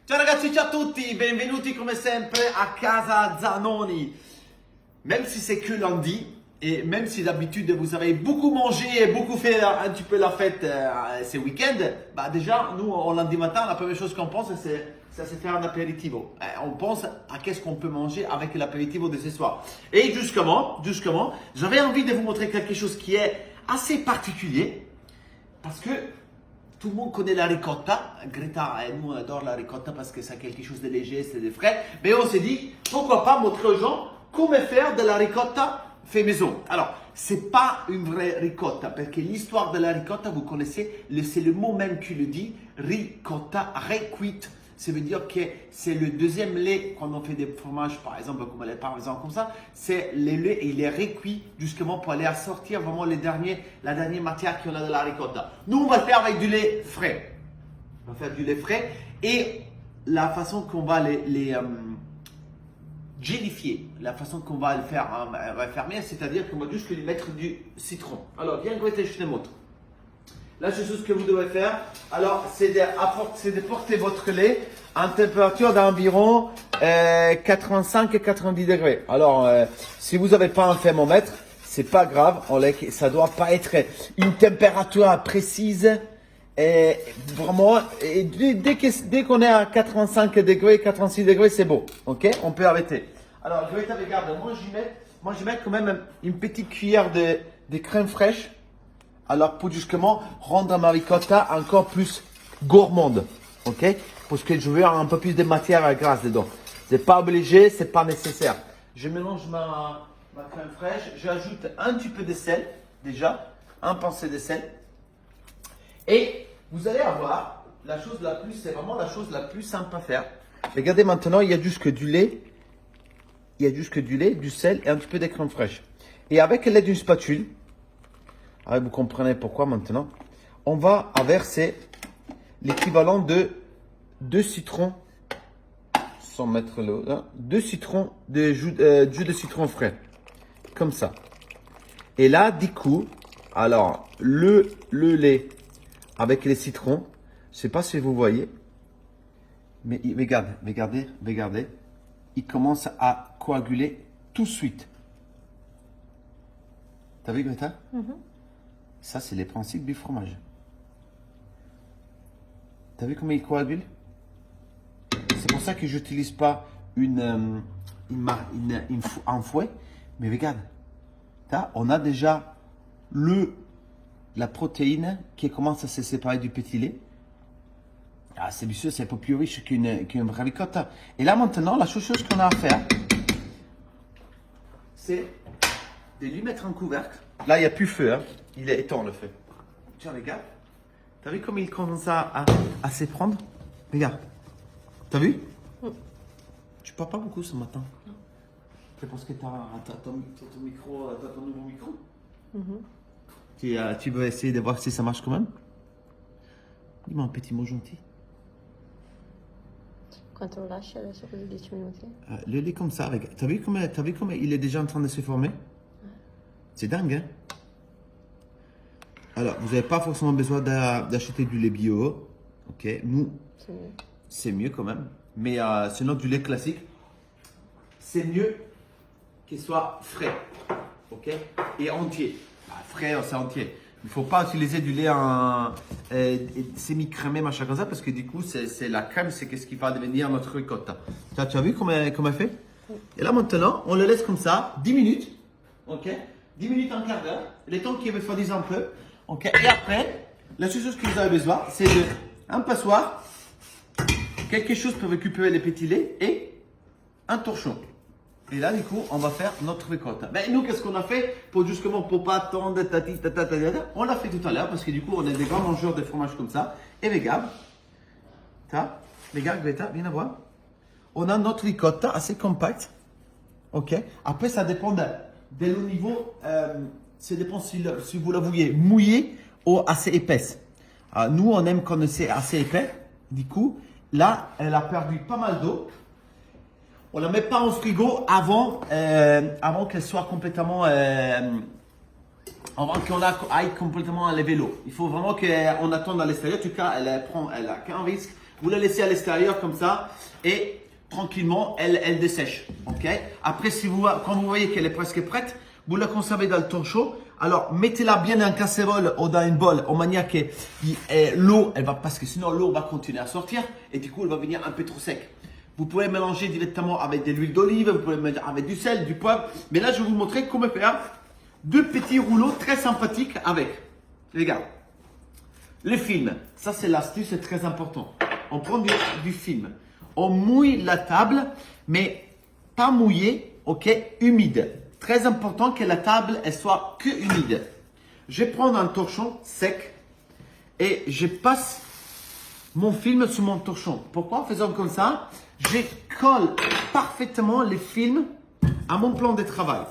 Ciao ragazzi, ciao a tutti, benvenuti come sempre a casa Zanoni. Même si c'est que lundi et même si d'habitude vous avez beaucoup mangé et beaucoup fait un petit peu la fête ces week-ends, bah déjà nous au lundi matin la première chose qu'on pense c'est se faire un apéritivo. On pense à qu'est-ce qu'on peut manger avec l'apéritivo de ce soir. Et justement, j'avais envie de vous montrer quelque chose qui est assez particulier parce que tout le monde connaît la ricotta. Greta et nous on adore la ricotta parce que c'est quelque chose de léger, c'est de frais. Mais on s'est dit, pourquoi pas montrer aux gens comment faire de la ricotta fait maison. Alors, c'est pas une vraie ricotta parce que l'histoire de la ricotta, vous connaissez, c'est le mot même qui le dit, ricotta recuite. Ça veut dire que c'est le deuxième lait quand on fait des fromages, par exemple, comme les parmesans comme ça. C'est le lait et il est recuit justement pour aller sortir vraiment la dernière matière qu'on a de la ricotta. Nous, on va le faire avec du lait frais. On va faire du lait frais et la façon qu'on va les gélifier, la façon qu'on va le faire fermer, c'est-à-dire qu'on va juste lui mettre du citron. Alors, viens Greta, je te montre. La seule chose que vous devez faire, alors, c'est de porter votre lait en température d'environ 85 et 90 degrés. Alors, si vous n'avez pas un thermomètre, c'est pas grave. Ça doit pas être une température précise. Et vraiment, dès qu'on est à 85 degrés, 86 degrés, c'est bon. Ok, on peut arrêter. Alors, Greta, regarde, moi je mets quand même une petite cuillère de crème fraîche. Alors, pour justement rendre ma ricotta encore plus gourmande. Ok, parce que je veux un peu plus de matière grasse dedans. C'est pas obligé, c'est pas nécessaire. Je mélange ma crème fraîche. J'ajoute un petit peu de sel, déjà, un pincé de sel. Et vous allez avoir c'est vraiment la chose la plus simple à faire. Regardez maintenant, il y a juste que du lait, du sel et un petit peu de crème fraîche. Et avec l'aide d'une spatule, vous comprenez pourquoi maintenant, on va verser l'équivalent de 2 citrons, sans mettre l'eau, 2 citrons de jus de citron frais, comme ça. Et là, du coup, alors, le lait avec les citrons, je ne sais pas si vous voyez, mais regardez, il commence à coaguler tout de suite. T'as vu, Greta? Ça, c'est les principes du fromage. T'as vu comment il coagule? C'est pour ça que je n'utilise pas un fouet, mais regarde, on a déjà la protéine qui commence à se séparer du petit lait. Ah, c'est bien sûr, c'est un peu plus riche qu'une vraie ricotta. Et là maintenant, la chose qu'on a à faire, c'est de lui mettre un couvercle. Là, il n'y a plus feu, hein. Il est éteint le feu. Tiens, regarde. T'as vu comme il commence à s'éprendre? Regarde. T'as vu? Tu parles pas beaucoup ce matin. Non. C'est parce que t'as ton micro, t'as ton nouveau micro. Tu veux essayer de voir si ça marche quand même? Dis-moi un petit mot gentil. Quanto lo lasci adesso così 10 minuti? Le lait comme ça, regarde. T'as vu comment il est déjà en train de se former? C'est dingue, hein? Alors, vous n'avez pas forcément besoin d'acheter du lait bio. Ok, nous, c'est mieux quand même. Mais sinon, du lait classique, c'est mieux qu'il soit frais. Ok, et entier. Frais, c'est entier. Il ne faut pas utiliser du lait semi-crémé, machin comme ça, parce que du coup, c'est la crème, c'est ce qui va devenir notre ricotta. Tu as vu comment elle fait? Et là, maintenant, on le laisse comme ça, 10 minutes. Ok, 10 minutes, un quart d'heure. Le temps qu'il me refroidisse un peu. Ok, et après, la seule chose que vous avez besoin, c'est un passoire, quelque chose pour récupérer les petits laits et un torchon. Et là, du coup, on va faire notre ricotta. Mais nous, qu'est-ce qu'on a fait pour pas attendre, on l'a fait tout à l'heure parce que du coup, on est des grands mangeurs de fromage comme ça. Et regarde, Greta, viens voir. On a notre ricotta assez compacte. Ok. Après, ça dépend de le niveau. Ça dépend si vous la voulez mouillée ou assez épaisse. Nous, on aime quand c'est assez épais. Du coup, là, elle a perdu pas mal d'eau. On ne la met pas au frigo avant qu'elle soit complètement... avant qu'on aille complètement enlever l'eau. Il faut vraiment qu'on attende à l'extérieur. En tout cas, elle a qu'un risque Vous la laissez à l'extérieur comme ça et tranquillement, elle dessèche. Ok. Après, quand vous voyez qu'elle est presque prête, vous la conservez dans le temps chaud. Alors, mettez-la bien dans une casserole ou dans une bol, en manière que l'eau, parce que sinon l'eau va continuer à sortir et du coup, elle va venir un peu trop sec. Vous pouvez mélanger directement avec de l'huile d'olive, vous pouvez mélanger avec du sel, du poivre. Mais là, je vais vous montrer comment faire 2 petits rouleaux très sympathiques avec. Regarde. Le film, ça c'est l'astuce, c'est très important. On prend du film. On mouille la table, mais pas mouillée, ok, humide. Très important que la table elle soit que humide. Je prends un torchon sec et je passe mon film sur mon torchon. Pourquoi en faisant comme ça, je colle parfaitement les films à mon plan de travail.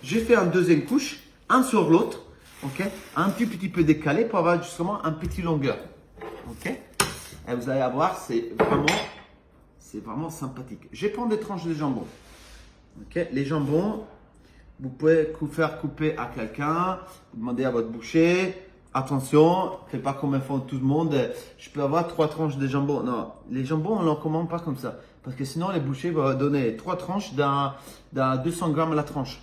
J'ai fait une deuxième couche, un sur l'autre, ok, un petit peu décalé pour avoir justement un petit longueur, ok. Et vous allez voir, c'est vraiment sympathique. Je prends des tranches de jambon. Okay. Les jambons, vous pouvez faire couper à quelqu'un, demander à votre boucher. Attention, faites pas comme font tout le monde. Je peux avoir 3 tranches de jambon. Non, les jambons, on ne les commande pas comme ça. Parce que sinon, les bouchers vont donner 3 tranches dans 200 grammes la tranche.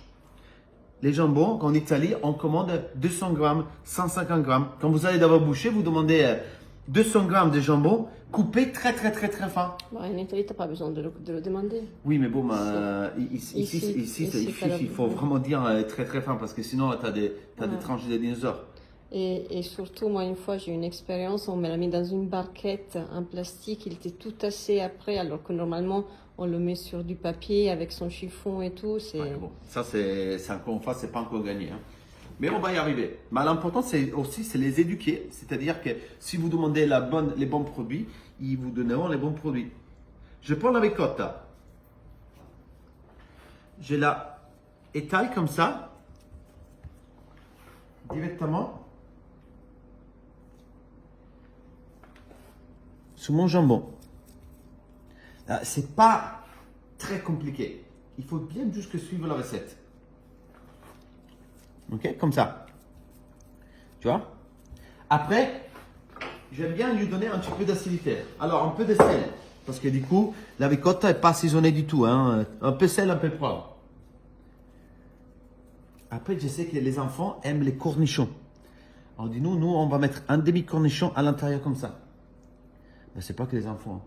Les jambons, en Italie, on commande 200 grammes, 150 grammes. Quand vous allez dans votre boucher, vous demandez 200 grammes de jambon coupé très fin. Bon, en Italie, tu n'as pas besoin de le demander. Oui, mais bon, ici, il faut vraiment dire très fin parce que sinon, tu as des tranches de dinosaures. Et surtout, moi, une fois, j'ai eu une expérience, on me l'a mis dans une barquette en plastique, il était tout tassé après, alors que normalement, on le met sur du papier avec son chiffon et tout. Ouais, bon, ça, c'est encore une fois, c'est pas encore gagné. Hein. Mais on va y arriver. Mais l'important, c'est les éduquer. C'est-à-dire que si vous demandez les bons produits, ils vous donneront les bons produits. Je prends la ricotta. Je la étale comme ça, directement sur mon jambon. C'est pas très compliqué. Il faut bien juste suivre la recette. Ok, comme ça. Tu vois? Après, j'aime bien lui donner un petit peu d'acidité. Alors, un peu de sel. Parce que du coup, la ricotta n'est pas assaisonnée du tout. Hein. Un peu sel, un peu poivre. Après, je sais que les enfants aiment les cornichons. Alors, dis-nous, on va mettre un demi-cornichon à l'intérieur comme ça. Ben, c'est pas que les enfants.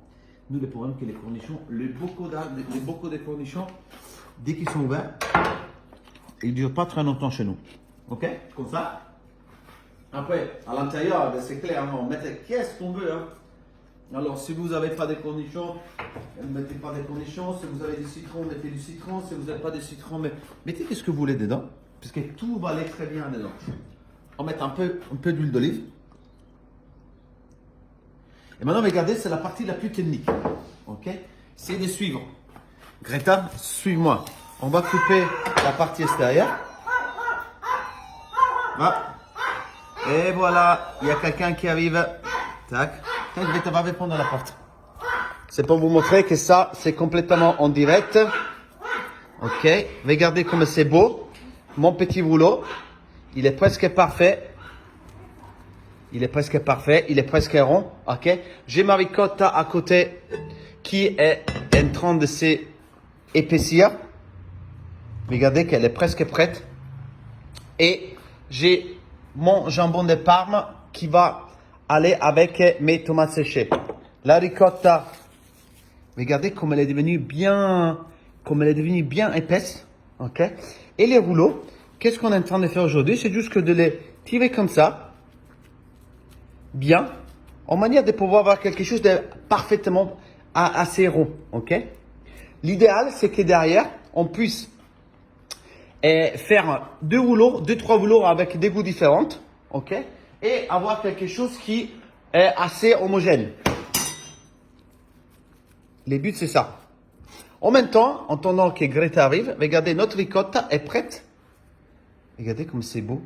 Nous, le problème, c'est que les cornichons, les bocaux de cornichons, dès qu'ils sont ouverts, ils ne durent pas très longtemps chez nous. Ok? Comme ça. Après, à l'intérieur, c'est clair, on met qu'est-ce qu'on veut. Hein. Alors, si vous n'avez pas de cornichons, ne mettez pas de cornichons. Si vous avez du citron, mettez du citron. Si vous n'avez pas de citron, mettez ce que vous voulez dedans. Parce que tout va aller très bien dedans. On met un peu d'huile d'olive. Et maintenant, regardez, c'est la partie la plus technique. Ok? C'est de suivre. Greta, suis-moi. On va couper la partie extérieure. Voilà. Et voilà, il y a quelqu'un qui arrive. Tac. Greta va répondre à la porte. C'est pour vous montrer que ça, c'est complètement en direct. Ok. Regardez comme c'est beau. Mon petit rouleau, il est presque parfait. Il est presque parfait. Il est presque rond. Ok. J'ai ma ricotta à côté qui est en train de s'épaissir. Regardez qu'elle est presque prête. Et j'ai mon jambon de Parme qui va aller avec mes tomates séchées. La ricotta, regardez comme elle est devenue bien épaisse. Ok. Et les rouleaux, qu'est-ce qu'on est en train de faire aujourd'hui? C'est juste que de les tirer comme ça, bien, en manière de pouvoir avoir quelque chose de parfaitement assez rond. Ok. L'idéal, c'est que derrière, on puisse faire 2-3 rouleaux avec des goûts différents, ok, et avoir quelque chose qui est assez homogène. Le but, c'est ça. En même temps, en attendant que Greta arrive, regardez, notre ricotta est prête. Regardez comme c'est beau.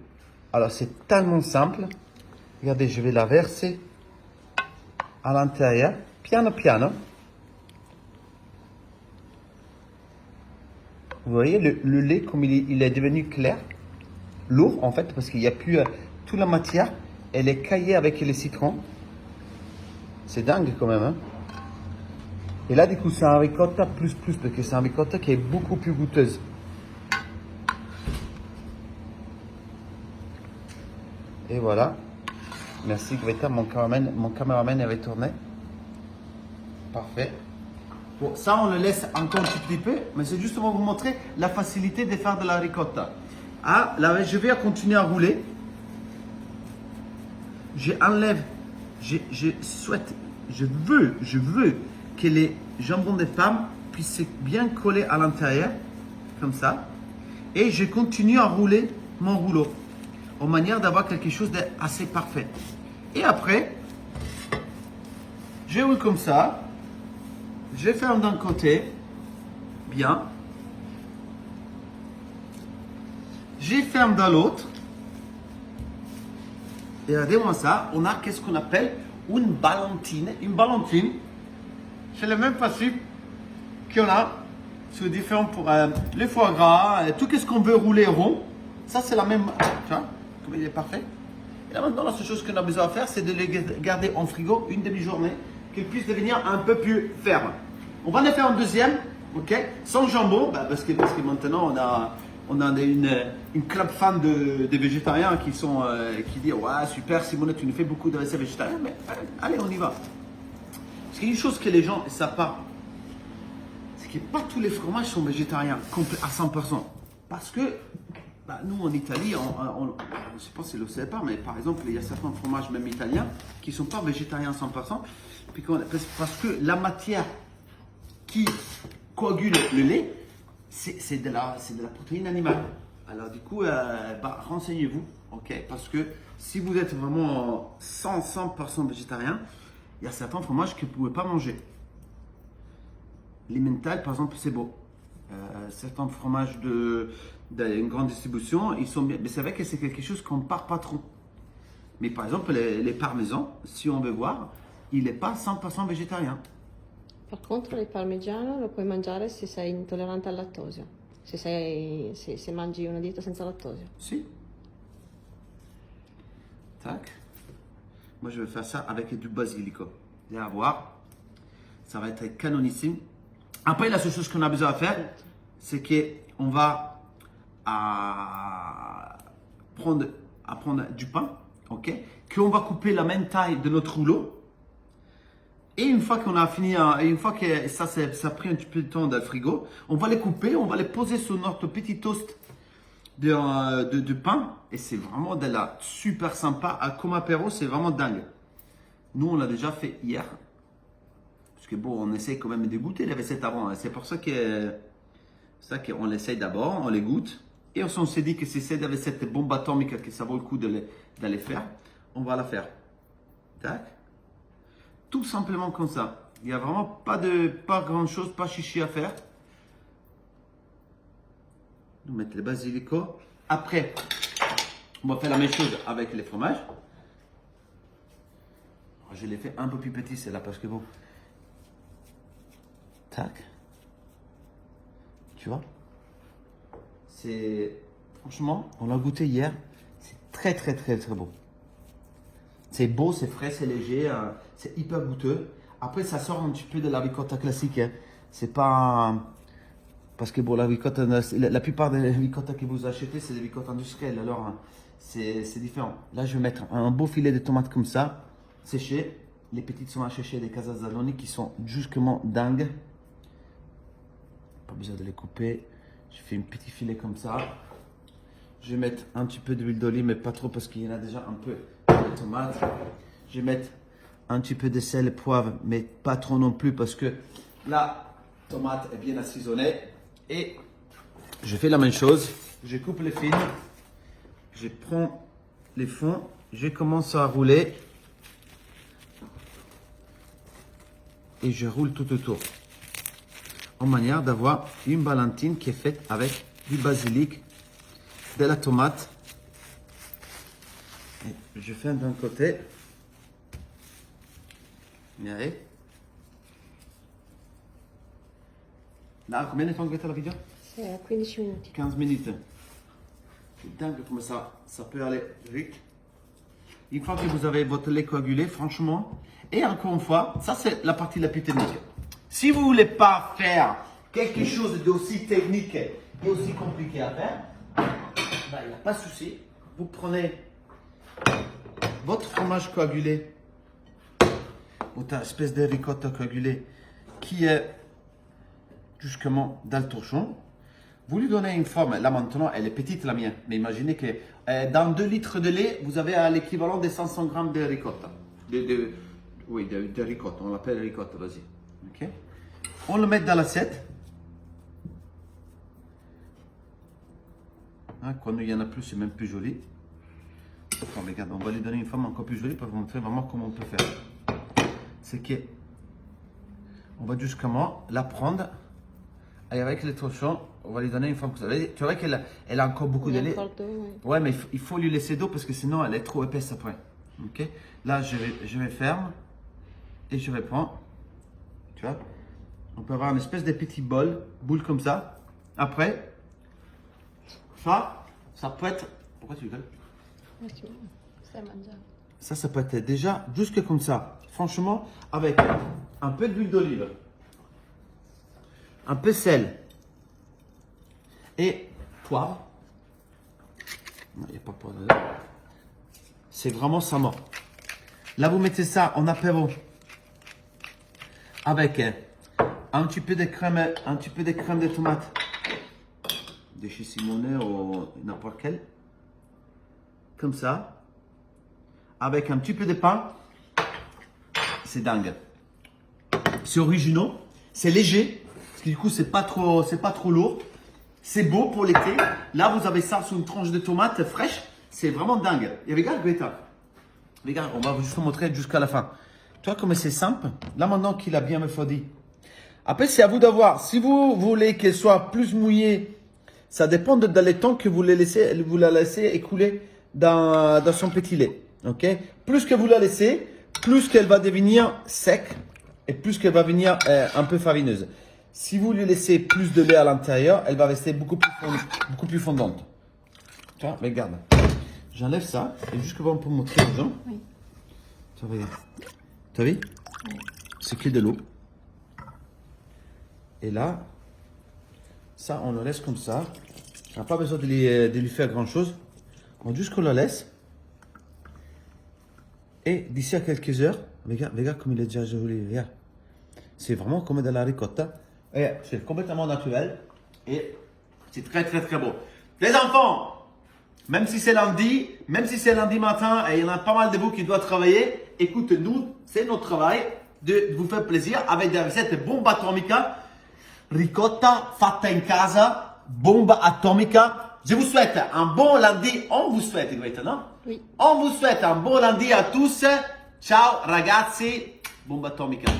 Alors, c'est tellement simple. Regardez, je vais la verser à l'intérieur, piano piano. Vous voyez le lait comme il est devenu clair, lourd en fait, parce qu'il n'y a plus toute la matière, elle est caillée avec les citrons. C'est dingue quand même. Hein? Et là, du coup, c'est un ricotta plus, parce que c'est un ricotta qui est beaucoup plus goûteuse. Et voilà. Merci Greta, mon caméraman avait tourné. Parfait. Bon, ça, on le laisse encore un petit peu, mais c'est juste pour vous montrer la facilité de faire de la ricotta. Ah, là, je vais continuer à rouler. Je veux que les jambons de Parme puissent bien coller à l'intérieur, comme ça. Et je continue à rouler mon rouleau, en manière d'avoir quelque chose d'assez parfait. Et après, je roule comme ça. Je ferme d'un côté, bien. Je ferme de l'autre. Et regardez-moi ça, on a qu'est-ce qu'on appelle une ballantine. Une ballantine, c'est le même principe qu'on a sur différents pour le foie gras, tout ce qu'on veut rouler rond. Ça, c'est la même. Tu vois, comme il est parfait. Et là maintenant, la seule chose qu'on a besoin de faire, c'est de les garder en frigo une demi-journée, qu'ils puissent devenir un peu plus fermes. On va les faire en deuxième, ok, sans jambon, parce que maintenant on a une club fan de végétariens qui disent ouais super Simone, tu nous fais beaucoup de recettes végétariennes, mais allez on y va. Parce qu'il y a une chose que les gens ne savent pas, c'est que pas tous les fromages sont végétariens à 100%. Parce que nous en Italie, je ne sais pas si vous le savez pas, mais par exemple il y a certains fromages même italiens qui ne sont pas végétariens à 100%, parce que la matière qui coagule le lait, c'est de la protéine animale. Alors du coup, renseignez-vous, ok? Parce que si vous êtes vraiment 100% végétarien, il y a certains fromages que vous ne pouvez pas manger. L'emmental, par exemple, c'est beau. Certains fromages d'une grande distribution, ils sont bien. Mais c'est vrai que c'est quelque chose qu'on ne part pas trop. Mais par exemple, les parmesans, si on veut voir, il n'est pas 100% végétarien. Per contro il parmigiano lo puoi mangiare se sei intollerante al lattosio, se mangi una dieta senza lattosio. Si. Tac. Moi, je vais faire ça avec du basilico. Vous allez voir, ça va être canonissime. Après, la seule chose qu'on a besoin de faire, c'est qu'on va prendre du pain, ok, qu'on va couper la même taille de notre rouleau. Et une fois qu'on a fini, une fois que ça a pris un petit peu de temps dans le frigo, on va les couper, on va les poser sur notre petit toast de pain. Et c'est vraiment de la super sympa. Comme apéro, c'est vraiment dingue. Nous, on l'a déjà fait hier. Parce que bon, on essaye quand même de goûter les recettes avant. Hein. C'est pour ça qu'on l'essaye d'abord, on les goûte. Et on s'est dit que si c'est des recettes bombes atomiques, que ça vaut le coup de les faire, on va la faire. Tac. Tout simplement comme ça. Il n'y a vraiment pas grand chose, pas chichi à faire. Nous mettons le basilico. Après, on va faire la même chose avec les fromages. Je l'ai fait un peu plus petit, c'est là parce que bon. Tac. Tu vois? Franchement, on l'a goûté hier. C'est très très très très beau. C'est beau, c'est frais, c'est léger, c'est hyper goûteux. Après, ça sort un petit peu de la ricotta classique. Hein. C'est pas. Parce que bon, la ricotta, la plupart des ricotta que vous achetez, c'est des ricotta industrielles. Alors, hein, c'est différent. Là, je vais mettre un beau filet de tomates comme ça, séchées. Les petites tomates séchées des Casa Zanoni qui sont justement dingues. Pas besoin de les couper. Je fais un petit filet comme ça. Je vais mettre un petit peu d'huile d'olive, mais pas trop parce qu'il y en a déjà un peu de tomates. Je vais mettre un petit peu de sel et poivre, mais pas trop non plus parce que la tomate est bien assaisonnée. Et je fais la même chose. Je coupe les fines. Je prends les fonds. Je commence à rouler. Et je roule tout autour. En manière d'avoir une ballantine qui est faite avec du basilic, de la tomate. Et je fais d'un côté. Allez. Là, combien de temps que tu as la vidéo? C'est à 15 minuti. 15 minutes. C'est dingue comme ça peut aller vite. Une fois que vous avez votre lait coagulé, franchement, Et encore une fois, ça c'est la partie la plus technique. Si vous ne voulez pas faire quelque chose d'aussi technique et aussi compliqué à faire, il n'y a pas de souci. Vous prenez votre fromage coagulé, votre espèce de ricotta coagulée qui est justement dans le torchon. Vous lui donnez une forme. Là maintenant, elle est petite la mienne. Mais imaginez que dans 2 litres de lait, vous avez l'équivalent de 500 grammes de ricotta. Oui, de ricotta. On l'appelle ricotta, vas-y. Ok. On le met dans l'assiette. Hein, quand il y en a plus, c'est même plus joli. Enfin, regarde, on va lui donner une forme encore plus jolie pour vous montrer vraiment comment on peut faire. C'est que on va justement la prendre et avec le torchon, on va lui donner une forme comme ça. Tu vois qu'elle a encore beaucoup de lait. Ouais, mais il faut lui laisser d'eau parce que sinon elle est trop épaisse après. Ok. Là, je vais ferme et je vais prendre. Tu vois, on peut avoir une espèce de petit boule comme ça. Après, ça peut être. Pourquoi tu rigoles? Ça peut être déjà jusque comme ça. Franchement, avec un peu d'huile d'olive, un peu de sel et poivre. Non, il n'y a pas de poivre dedans. C'est vraiment ça mort. Là, vous mettez ça en apéro avec un petit peu de crème, de tomate de chez Simone ou n'importe quel. Comme ça. Avec un petit peu de pain. C'est dingue. C'est original. C'est léger. Parce que du coup, c'est pas trop lourd. C'est beau pour l'été. Là, vous avez ça sous une tranche de tomate fraîche. C'est vraiment dingue. Et regarde, Greta. Regarde, on va juste vous montrer jusqu'à la fin. Tu vois comme c'est simple. Là, maintenant qu'il a bien refroidi. Après, c'est à vous d'avoir. Si vous voulez qu'elle soit plus mouillée, ça dépend de dans le temps que vous la laissez écouler dans son petit lait. Ok? Plus que vous la laissez, plus qu'elle va devenir sec et plus qu'elle va devenir un peu farineuse. Si vous lui laissez plus de lait à l'intérieur, elle va rester beaucoup plus fondante. Tu vois, regarde. J'enlève ça et juste que on peut montrer aux gens. Oui. Tu vois, regarde. Tu as vu? Oui. C'est que de l'eau. Et là, ça, on le laisse comme ça. On n'a pas besoin de lui faire grand chose. On va juste qu'on la laisse. Et d'ici à quelques heures, regarde comme il est déjà joli. Regarde. C'est vraiment comme de la ricotta. Et c'est complètement naturel. Et c'est très beau. Les enfants, même si c'est lundi matin et il y en a pas mal de vous qui doivent travailler, écoute, nous, c'est notre travail de vous faire plaisir avec des recettes bomba atomica. Ricotta fatta in casa, bomba atomica. Je vous souhaite un bon lundi. On vous souhaite, Greta, non? Oui. On vous souhaite un bon lundi à tous. Ciao ragazzi, bomba atomica.